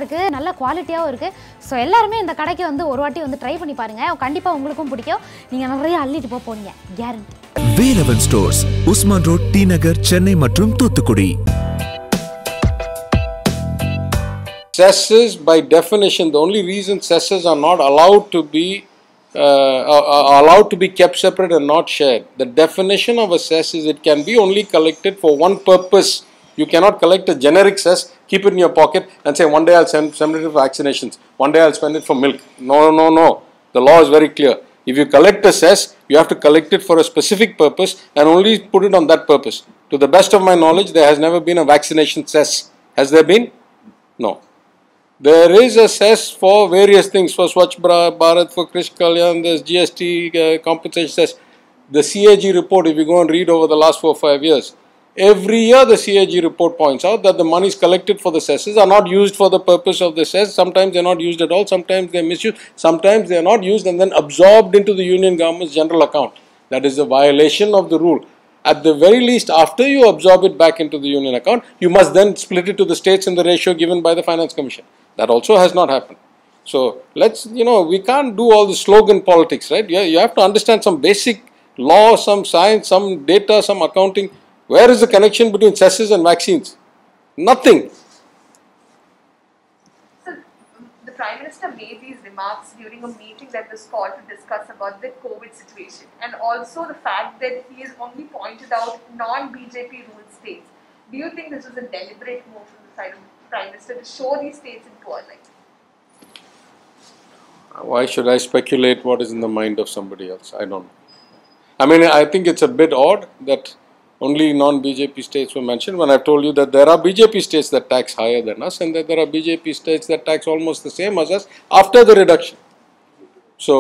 இருக்கு, நல்ல குவாலிட்டியாவும் இருக்கு. சோ எல்லாரும் இந்த கடைக்கு வந்து ஒரு வாட்டி வந்து ட்ரை பண்ணி பாருங்க. கண்டிப்பா உங்களுக்கும் பிடிக்கும். நீங்க நிறைய அள்ளிட்டு போறீங்க. Guarantee. Velavan stores, Usman road, T Nagar, Chennai மற்றும் Thoothukudi. Cesses, by definition, the only reason cesses are not allowed to be kept separate and not shared. The definition of a cess is it can be only collected for one purpose. You cannot collect a generic cess, keep it in your pocket and say one day I'll send it for vaccinations, one day I'll spend it for milk. No, no, no. The law is very clear. If you collect a cess, you have to collect it for a specific purpose and only put it on that purpose. To the best of my knowledge, there has never been a vaccination cess. Has there been? No. There is a cess for various things, for Swachh Bharat, for Krish Kalyan, there's GST compensation cess. The CAG report, if you go and read over the last 4 or 5 years, every year the CAG report points out that the monies collected for the cesses are not used for the purpose of the cess. Sometimes they're not used at all, sometimes they're misused, sometimes they're not used and then absorbed into the union government's general account. That is a violation of the rule. At the very least, after you absorb it back into the union account, you must then split it to the states in the ratio given by the Finance Commission. That also has not happened. So let's, we can't do all the slogan politics, right? You have to understand some basic law, some science, some data, some accounting. Where is the connection between cesses and vaccines? Nothing. So the Prime Minister made these remarks during a meeting that was called to discuss about the COVID situation and also the fact that he has only pointed out non-BJP ruled states. Do you think this was a deliberate move from the side of the Prime Minister to show these states in poor light? Why should I speculate what is in the mind of somebody else? I don't know. I mean, I think it's a bit odd that only non-BJP states were mentioned when I've told you that there are BJP states that tax higher than us and that there are BJP states that tax almost the same as us after the reduction. So,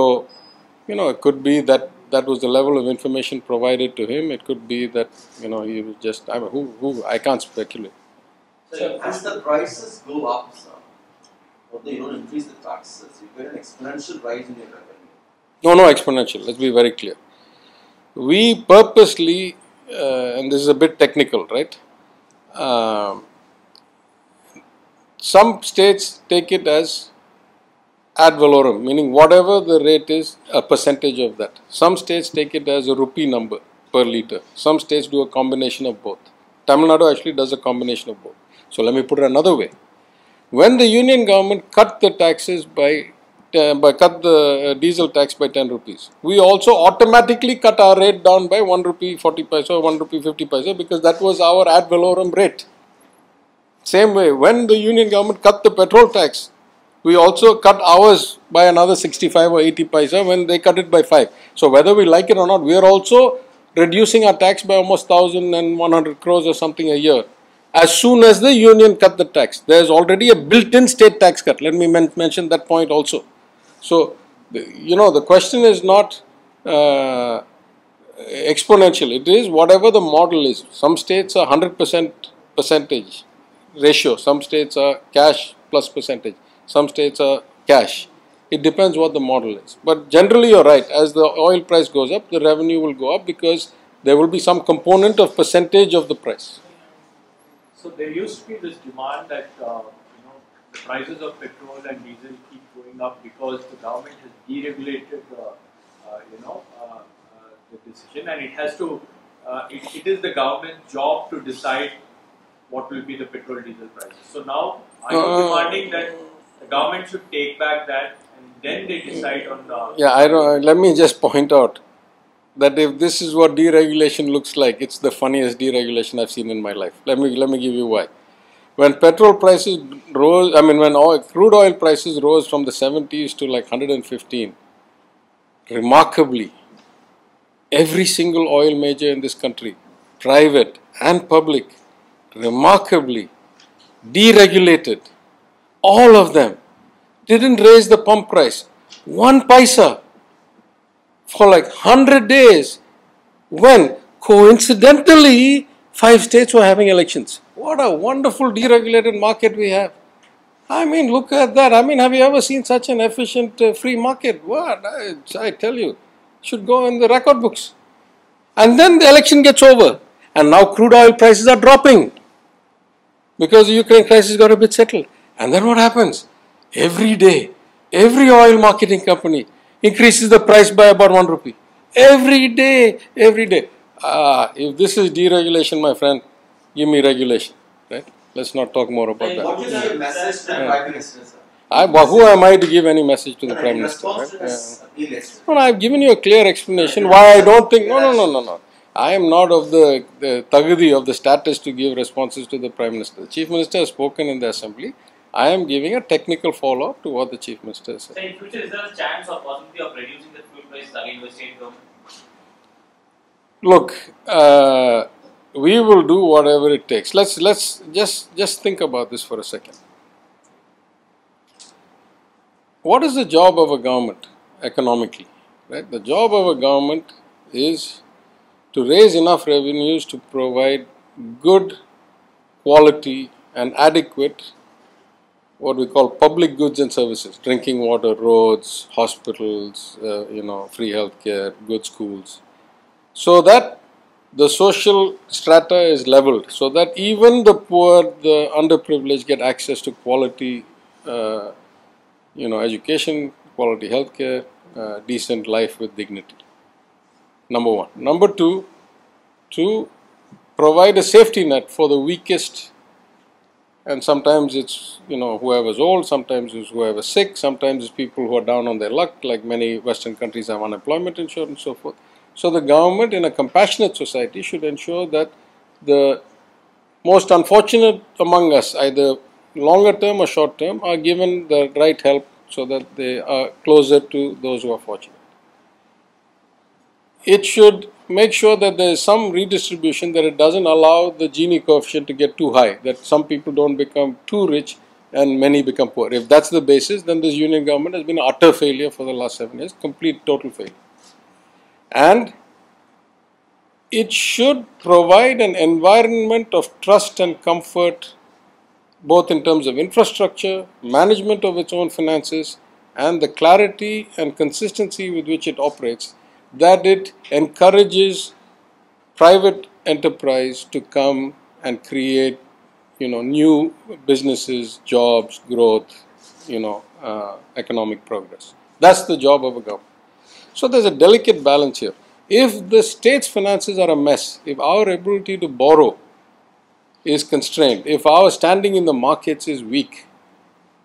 it could be that that was the level of information provided to him. It could be that, he was just, I can't speculate. So as the prices go up, sir, although you don't increase the taxes, you get an exponential rise in your revenue. No exponential. Let's be very clear. We purposely, and this is a bit technical, right? Some states take it as ad valorem, meaning whatever the rate is, a percentage of that. Some states take it as a rupee number per litre. Some states do a combination of both. Tamil Nadu actually does a combination of both. So let me put it another way. When the union government cut the taxes cut the diesel tax by 10 rupees, we also automatically cut our rate down by 1 rupee 40 paisa or 1 rupee 50 paisa because that was our ad valorem rate. Same way, when the union government cut the petrol tax, we also cut ours by another 65 or 80 paisa when they cut it by 5. So whether we like it or not, we are also reducing our tax by almost 1,100 crores or something a year. As soon as the union cut the tax, there is already a built-in state tax cut. Let me mention that point also. So, the question is not exponential. It is whatever the model is. Some states are 100% percentage ratio. Some states are cash plus percentage. Some states are cash. It depends what the model is. But generally, you're right. As the oil price goes up, the revenue will go up because there will be some component of percentage of the price. So there used to be this demand that the prices of petrol and diesel keep going up because the government has deregulated the decision, and it has to. It is the government's job to decide what will be the petrol diesel prices. So now I am demanding that the government should take back that and then they decide on the. Yeah, I don't. Let me just point out that if this is what deregulation looks like, it's the funniest deregulation I've seen in my life. Let me give you why. When petrol prices rose, when crude oil prices rose from the 70s to like 115, remarkably, every single oil major in this country, private and public, remarkably deregulated. All of them didn't raise the pump price 1 paisa for like 100 days when coincidentally 5 states were having elections. What a wonderful deregulated market we have. Look at that. Have you ever seen such an efficient free market? What? I tell you, should go in the record books. And then the election gets over and now crude oil prices are dropping because the Ukraine crisis got a bit settled. And then what happens? Every day, every oil marketing company increases the price by about 1 rupee. Every day, every day. If this is deregulation, my friend, give me regulation. Right? Let's not talk more about that. What is your message to the Prime Minister, sir? Who am I to give any message to the Prime In Minister? response Right? to this appeal yesterday. No, I've given you a clear explanation why I don't think. No. I am not of the tagudi of the status to give responses to the Prime Minister. The Chief Minister has spoken in the Assembly. I am giving a technical follow-up to what the Chief Minister has said. So, in future, is there a chance or possibility of reducing the fuel prices again by state government? Look, we will do whatever it takes. Let's just think about this for a second. What is the job of a government economically? Right? The job of a government is to raise enough revenues to provide good, quality and adequate what we call public goods and services, drinking water, roads, hospitals, free healthcare, good schools, so that the social strata is leveled, so that even the poor, the underprivileged get access to quality, education, quality healthcare, decent life with dignity. Number one. Number two, to provide a safety net for the weakest. And sometimes it's, whoever's old, sometimes it's whoever's sick, sometimes it's people who are down on their luck, like many Western countries have unemployment insurance and so forth. So the government in a compassionate society should ensure that the most unfortunate among us, either longer term or short term, are given the right help so that they are closer to those who are fortunate. It should make sure that there is some redistribution, that it doesn't allow the Gini coefficient to get too high, that some people don't become too rich and many become poor. If that's the basis, then this union government has been an utter failure for the last 7 years, complete, total failure. And it should provide an environment of trust and comfort, both in terms of infrastructure, management of its own finances, and the clarity and consistency with which it operates, that it encourages private enterprise to come and create, new businesses, jobs, growth, economic progress. That's the job of a government. So there's a delicate balance here. If the state's finances are a mess, if our ability to borrow is constrained, if our standing in the markets is weak,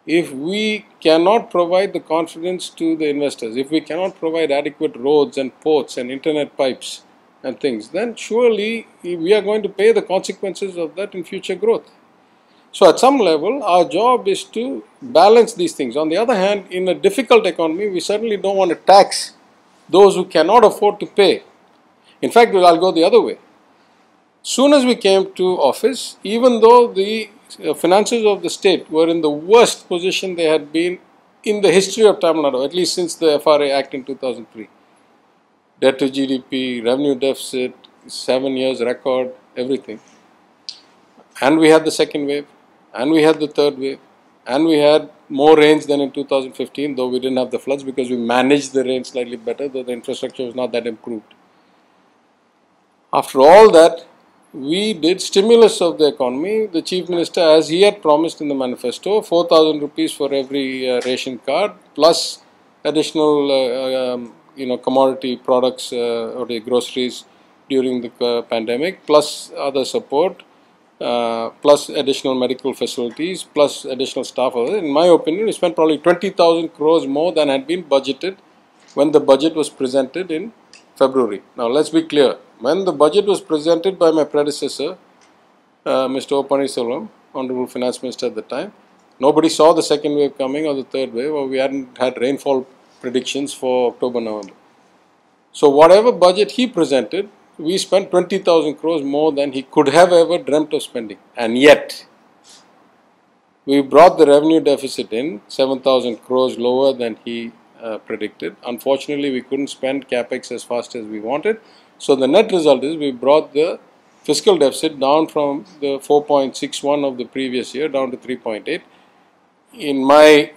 if we cannot provide the confidence to the investors, if we cannot provide adequate roads and ports and internet pipes and things, then surely we are going to pay the consequences of that in future growth. So at some level, our job is to balance these things. On the other hand, in a difficult economy, we certainly don't want to tax those who cannot afford to pay. In fact, I'll go the other way. Soon as we came to office, even though the finances of the state were in the worst position they had been in the history of Tamil Nadu, at least since the FRA Act in 2003. Debt to GDP, revenue deficit, 7 years record, everything. And we had the second wave, and we had the third wave, and we had more rains than in 2015, though we didn't have the floods because we managed the rain slightly better, though the infrastructure was not that improved. After all that, we did stimulus of the economy. The Chief Minister, as he had promised in the manifesto, 4,000 rupees for every ration card, plus additional commodity products or the groceries during the pandemic, plus other support, plus additional medical facilities, plus additional staff. In my opinion, we spent probably 20,000 crores more than had been budgeted when the budget was presented in February. Now let's be clear. When the budget was presented by my predecessor, Mr. O. Pannirselvam, Honorable Finance Minister at the time, nobody saw the second wave coming or the third wave, or we hadn't had rainfall predictions for October, November. So whatever budget he presented, we spent 20,000 crores more than he could have ever dreamt of spending. And yet, we brought the revenue deficit in 7,000 crores lower than he predicted. Unfortunately, we couldn't spend capex as fast as we wanted. So the net result is we brought the fiscal deficit down from the 4.61 of the previous year down to 3.8. In my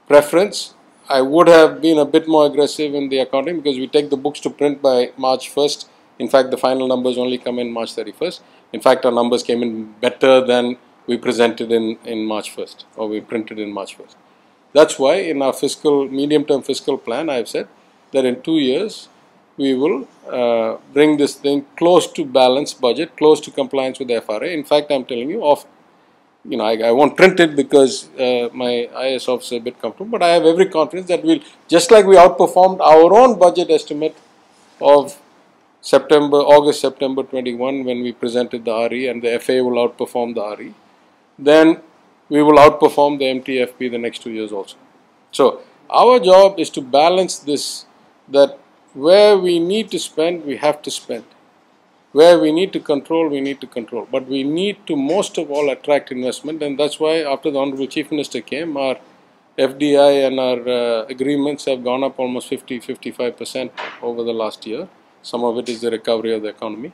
preference, I would have been a bit more aggressive in the accounting because we take the books to print by March 1st. In fact, the final numbers only come in March 31st. In fact, our numbers came in better than we presented in March 1st, or we printed in March 1st. That's why in our medium-term fiscal plan, I've said that in 2 years, we will bring this thing close to balanced budget, close to compliance with the FRA. In fact, I'm telling you, I won't print it because my IAS officer is a bit comfortable, but I have every confidence that we'll, just like we outperformed our own budget estimate of August, September 21 when we presented the RE, and the FA will outperform the RE, then we will outperform the MTFP the next 2 years also. So our job is to balance this, that where we need to spend, we have to spend. Where we need to control, we need to control. But we need to most of all attract investment, and that's why after the Honorable Chief Minister came, our FDI and our agreements have gone up almost 50-55% over the last year. Some of it is the recovery of the economy.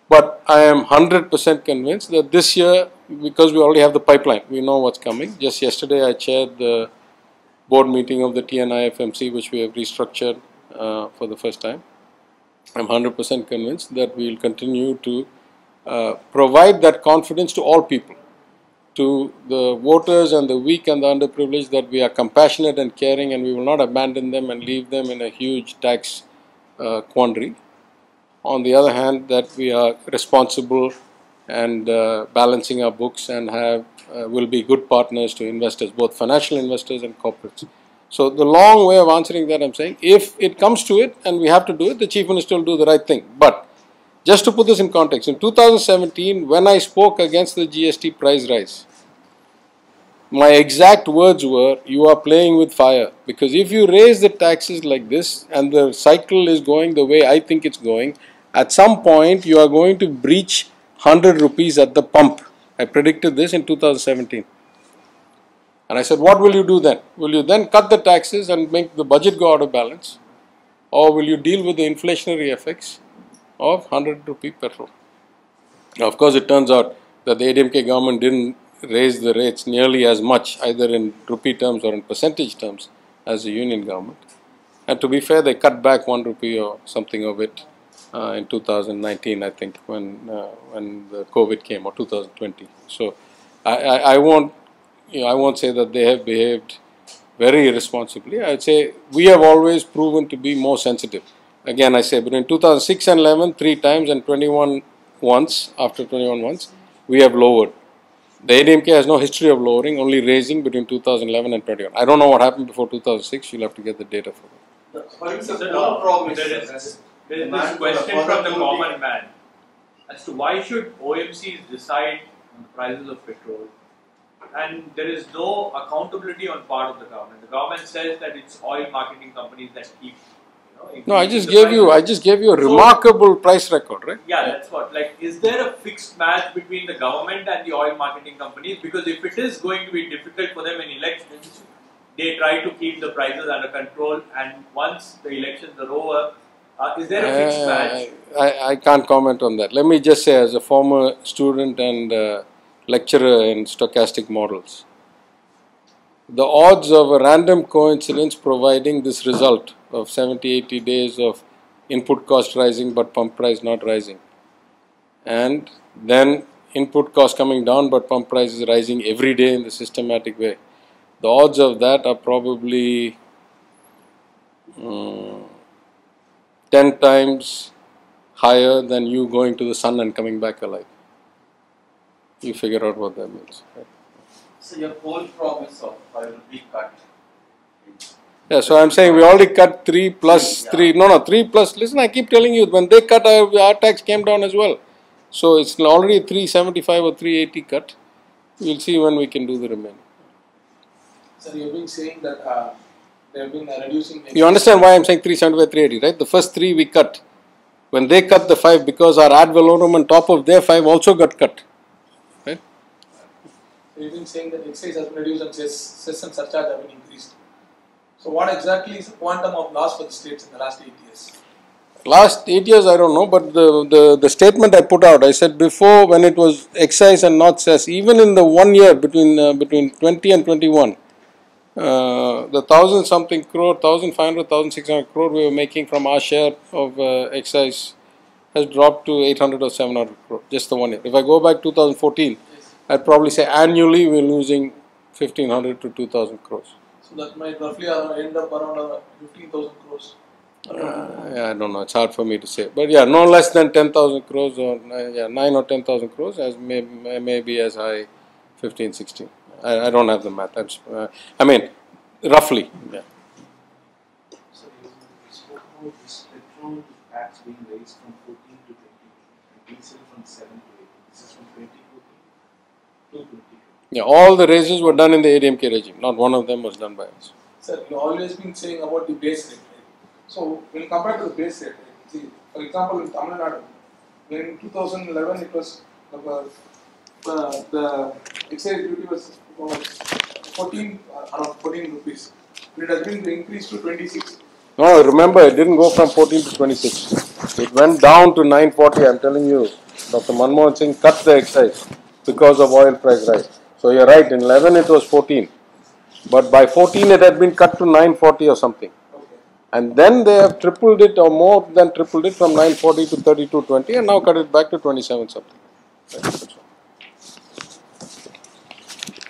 But I am 100% convinced that this year, because we already have the pipeline, we know what's coming. Just yesterday I chaired the board meeting of the TNI-FMC, which we have restructured for the first time. I'm 100% convinced that we will continue to provide that confidence to all people, to the voters and the weak and the underprivileged, that we are compassionate and caring and we will not abandon them and leave them in a huge tax quandary. On the other hand, that we are responsible and balancing our books and will be good partners to investors, both financial investors and corporates. So the long way of answering that, I'm saying, if it comes to it and we have to do it, the Chief Minister will do the right thing. But just to put this in context, in 2017, when I spoke against the GST price rise, my exact words were, you are playing with fire, because if you raise the taxes like this and the cycle is going the way I think it's going, at some point you are going to breach 100 rupees at the pump. I predicted this in 2017. And I said, what will you do then? Will you then cut the taxes and make the budget go out of balance? Or will you deal with the inflationary effects of 100 rupee petrol? Now, of course, it turns out that the ADMK government didn't raise the rates nearly as much, either in rupee terms or in percentage terms, as the union government. And to be fair, they cut back 1 rupee or something of it in 2019, I think, when the COVID came, or 2020. So I won't say that they have behaved very irresponsibly. I would say we have always proven to be more sensitive. Again, I say between 2006 and 11, 3 times, and 21 once, after 21 once, we have lowered. The ADMK has no history of lowering, only raising between 2011 and 21. I don't know what happened before 2006. You'll have to get the data for that. There is this question from the common man as to why should OMCs decide on the prices of petrol, and there is no accountability on part of the government. The government says that it's oil marketing companies that keep. No, I just gave you a remarkable price record, right? Yeah, that's what. Like, is there a fixed match between the government and the oil marketing companies? Because if it is going to be difficult for them in elections, they try to keep the prices under control, and once the elections are over, is there a fixed match? I can't comment on that. Let me just say, as a former student and lecturer in stochastic models, the odds of a random coincidence providing this result of 70-80 days of input cost rising but pump price not rising, and then input cost coming down but pump price is rising every day in the systematic way, the odds of that are probably 10 times higher than you going to the sun and coming back alive. You figure out what that means. Right? So your whole promise of 5 rupee cut. Yeah, so I'm saying we already cut 3 plus 3. No, 3 plus. Listen, I keep telling you, when they cut, our tax came down as well. So it's already a 375 or 380 cut. We'll see when we can do the remaining. So you've been saying that they have been reducing. You understand why I'm saying 375, 380, right? The first 3 we cut. When they cut the 5, because our ad valorem on top of their 5 also got cut. Right? So you've been saying that excise has been reduced and cess and surcharge have been increased. So what exactly is the quantum of loss for the states in the last 8 years? Last 8 years, I don't know, but the statement I put out, I said before, when it was excise and not cess, even in the 1 year between 20 and 21, the 1,000-something crore, 1,500, 1,600 crore we were making from our share of excise has dropped to 800 or 700 crore, just the 1 year. If I go back 2014, I'd probably say annually we're losing 1,500 to 2,000 crores. So that might roughly end up around 15,000 crores. Yeah, I don't know. It's hard for me to say, but yeah, no less than 10,000 crores, or 9 or 10,000 crores, as maybe as high 15, 16. I don't have the math. That's, I mean, roughly. Yeah. So you spoke about this petrol tax being raised from 14 to 20 and diesel from 7 to 8. This is from 2014 to 2020. Yeah, all the raises were done in the ADMK regime. Not one of them was done by us. Sir, you've always been saying about the base rate, right? So when you compare to the base rate, right? See, for example, in Tamil Nadu, when in 2011 it was the excise duty was 14 around 14 rupees. It has been increased to 26. No, remember, it didn't go from 14 to 26. It went down to 940. I'm telling you, Dr. Manmohan Singh cut the excise because of oil price rise. So you're right, in 11 it was 14. But by 14 it had been cut to 940 or something. Okay. And then they have tripled it or more than tripled it from 940 to 3220 and now cut it back to 27 something.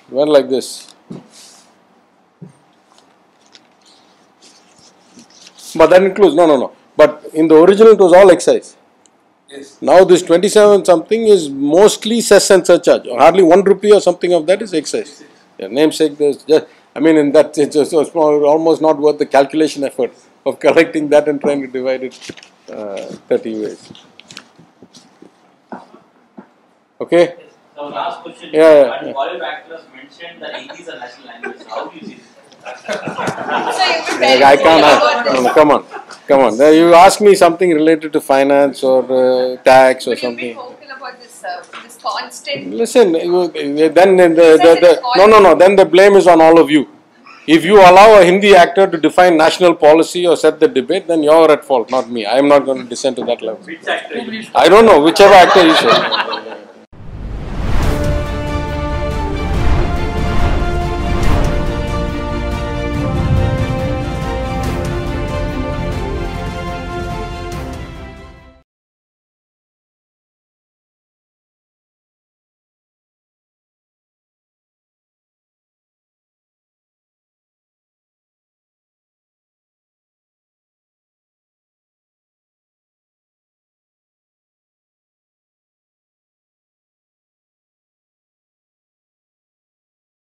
Went like this. But that includes, no. But in the original it was all excise. Yes. Now this 27 something is mostly cess and surcharge. Hardly 1 rupee or something of that is excise. Yeah, namesake, there's just, I mean, in that it's almost not worth the calculation effort of collecting that and trying to divide it 30 ways. Okay? So last question. Yeah. Bollywood actors mentioned that Hindi is a national language. So how do you see this? I can't. No, come on. You ask me something related to finance or tax or But you've something. been vocal about this constant. Listen, then then the blame is on all of you. If you allow a Hindi actor to define national policy or set the debate, then you're at fault, not me. I am not going to descend to that level. Which actor? I don't know, whichever actor you say.